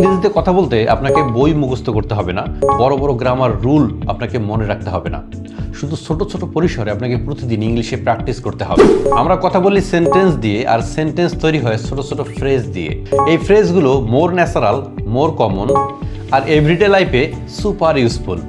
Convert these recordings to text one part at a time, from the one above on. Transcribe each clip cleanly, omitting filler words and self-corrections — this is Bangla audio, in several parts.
ইংরেজিতে কথা বলতে আপনাকে বই মুখস্থ করতে হবে না, বড় বড় গ্রামার রুল আপনাকে মনে রাখতে হবে না, শুধু ছোট ছোট পরিসরে আপনাকে প্রতিদিন ইংলিশে প্র্যাকটিস করতে হবে। আমরা কথা বলি সেন্টেন্স দিয়ে, আর সেন্টেন্স তৈরি হয় ছোট ছোট ফ্রেজ দিয়ে। এই ফ্রেজগুলো মোর ন্যাচারাল, মোর কমন, আর এভরিডে লাইফে সুপার ইউজফুল।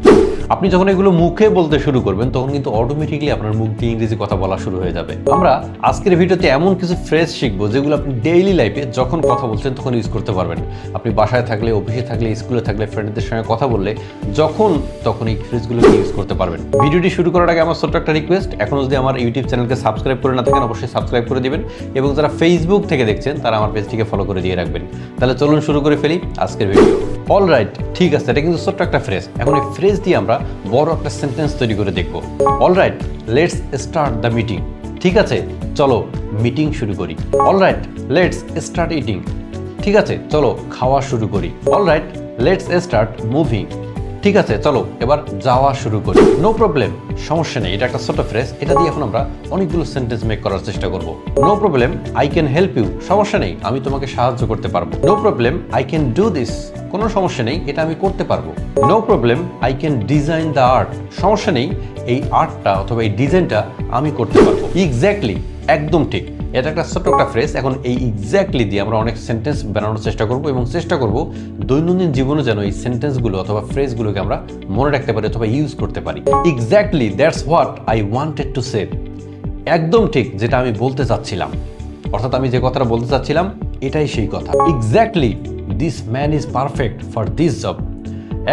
আপনি যখন এগুলো মুখে বলতে শুরু করবেন তখন কিন্তু অটোমেটিকলি আপনার মুখ দিয়ে ইংরেজি কথা বলা শুরু হয়ে যাবে। আমরা আজকের ভিডিওতে এমন কিছু ফ্রেজ শিখবো যেগুলো আপনি ডেইলি লাইফে যখন কথা বলছেন তখন ইউজ করতে পারবেন। আপনি বাসায় থাকলে, অফিসে থাকলে, স্কুলে থাকলে, ফ্রেন্ডদের সঙ্গে কথা বললে যখন তখন এই ফ্রেজগুলোকে ইউজ করতে পারবেন। ভিডিওটি শুরু করার আগে আমার ছোট্ট একটা রিকোয়েস্ট, এখনো যদি আমার ইউটিউব চ্যানেলকে সাবস্ক্রাইব করে না থাকেন অবশ্যই সাবস্ক্রাইব করে দিবেন, এবং যারা ফেসবুক থেকে দেখছেন তারা আমার পেজটিকে ফলো করে দিয়ে রাখবেন। তাহলে চলুন শুরু করে ফেলি আজকের ভিডিও। অলরাইট, ঠিক আছে, এটা কিন্তু ছোট্ট একটা ফ্রেজ। এখন এই ফ্রেজ দিয়ে আমরা বড় একটা সেন্টেন্স তৈরি করে দেখব। Alright, let's start the meeting. ঠিক আছে, চলো মিটিং শুরু করি। Alright, let's start eating. ঠিক আছে, চলো খাওয়া শুরু করি। Alright, let's start moving. ঠিক আছে, চলো এবার যাওয়া শুরু করি। নো প্রবলেম, সমস্যা নেই। এটা একটা ছোট ফ্রেজ, এটা দিয়ে এখন আমরা অনেকগুলো সেন্টেন্স মেক করার চেষ্টা করব। No problem, I can help you. সমস্যা নেই, আমি তোমাকে সাহায্য করতে পারবো। No problem, I can do this. কোনো সমস্যা নেই, এটা আমি করতে পারবো। No problem, I can design the art. সমস্যা নেই, এই আর্টটা অথবা এই ডিজাইনটা আমি করতে পারবো। এক্স্যাক্টলি, একদম ঠিক। এটা একটা ছোট্ট একটা ফ্রেজ। এখন এই এক্স্যাক্টলি দিয়ে আমরা অনেক সেন্টেন্স বানানোর চেষ্টা করব, এবং চেষ্টা করব দৈনন্দিন জীবনে যেন এই সেন্টেন্সগুলো অথবা ফ্রেজগুলোকে আমরা মনে রাখতে পারি অথবা ইউজ করতে পারি। Exactly that's what I wanted to say. একদম ঠিক, যেটা আমি বলতে চাচ্ছিলাম, অর্থাৎ আমি যে কথাটা বলতে চাচ্ছিলাম এটাই সেই কথা। Exactly this man is perfect for this job.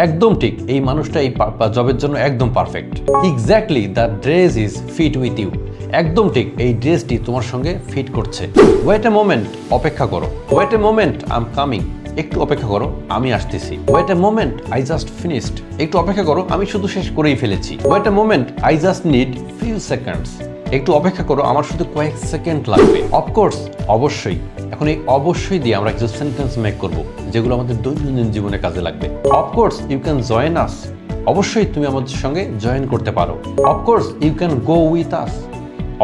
একদম ঠিক, এই মানুষটা এই জবের জন্য একদম perfect. Exactly the dress is fit with you. একদম ঠিক, এই ড্রেসটি তোমার সঙ্গে ফিট করছে। ওয়েট এ মোমেন্ট, অপেক্ষা করো। Wait a moment, I am coming. একটু অপেক্ষা করো, আমি আসতেছি। Wait a moment, I just finished. একটু অপেক্ষা করো, আমি শুধু শেষ করেই ফেলেছি। Wait a moment, I just need few seconds. একটু অপেক্ষা করো, আমার শুধু কয়েক সেকেন্ড লাগবে। অফকোর্স, অবশ্যই। এখন এই অবশ্যই দিয়ে আমরা কিছু সেন্টেন্স মেক করব যেগুলো আমাদের দৈনন্দিন জীবনে কাজে লাগবে। Of course you can join us. অবশ্যই তুমি আমাদের সঙ্গে জয়েন করতে পারো। Of course you can go with us.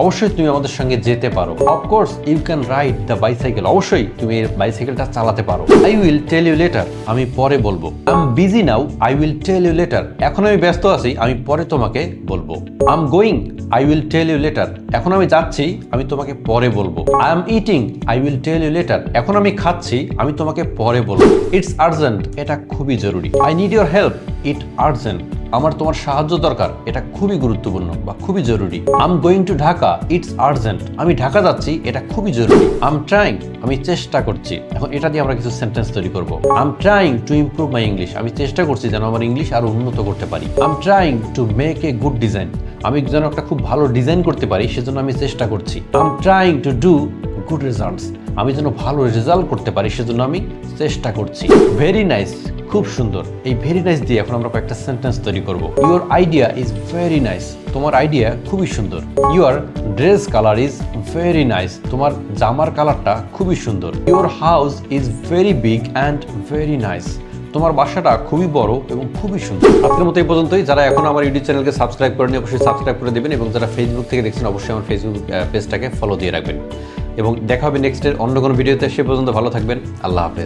অবশ্যই তুমি আমাদের সঙ্গে যেতে পারো। Of course you can ride the bicycle. অবশ্যই তুমি এই বাইসাইকেলটা চালাতে পারো। I will tell you later. আমি পরে বলবো। I am busy now, I will tell you later. এখন আমি ব্যস্ত আছি, আমি পরে তোমাকে বলবো। I am going, I will tell you later. এখন আমি যাচ্ছি, আমি তোমাকে পরে বলবো। I am eating, I will tell you later. এখন আমি খাচ্ছি, আমি তোমাকে পরে বলবো। ইটস আর্জেন্ট, এটা খুবই জরুরি। I need your help, it urgent. আমার তোমার সাহায্য দরকার, এটা খুবই গুরুত্বপূর্ণ বা খুবই জরুরি। I am going to Dhaka, it's urgent. আমি ঢাকা যাচ্ছি, এটা খুবই জরুরি। আই এম ট্রাইং, আমি চেষ্টা করছি। এখন এটা দিয়ে আমরা কিছু সেন্টেন্স তৈরি করব। I am trying to improve my English. আমি চেষ্টা করছি যেন আমার ইংলিশ আরো উন্নত করতে পারি। I am trying to make a good design. আমি যেন একটা খুব ভালো ডিজাইন করতে পারি সেজন্য আমি চেষ্টা করছি। I am trying to do good results. আমি যেন ভালো রেজাল্ট করতে পারি সেজন্য আমি চেষ্টা করছি। ভেরি নাইস, খুব সুন্দর। এই ভেরি নাইস দিয়ে এখন আমরা কয়েকটা সেন্টেন্স তৈরি করব। Your idea is very nice. তোমার আইডিয়া খুবই সুন্দর। Your dress colour is very nice. তোমার জামার কালারটা খুবই সুন্দর। Your house is very big and very nice. তোমার বাসাটা খুবই বড় এবং খুবই সুন্দর। আজকের মতো এই পর্যন্তই। যারা এখন আমার ইউটিউব চ্যানেলকে সাবস্ক্রাইব করেনি অবশ্যই সাবস্ক্রাইব করে দেবেন, এবং যারা ফেসবুক থেকে দেখছেন অবশ্যই আমার ফেসবুক পেজটাকে ফলো দিয়ে রাখবেন। এবং দেখা হবে নেক্সটের অন্য কোনো ভিডিওতে। সে পর্যন্ত ভালো থাকবেন। আল্লাহ হাফেজ।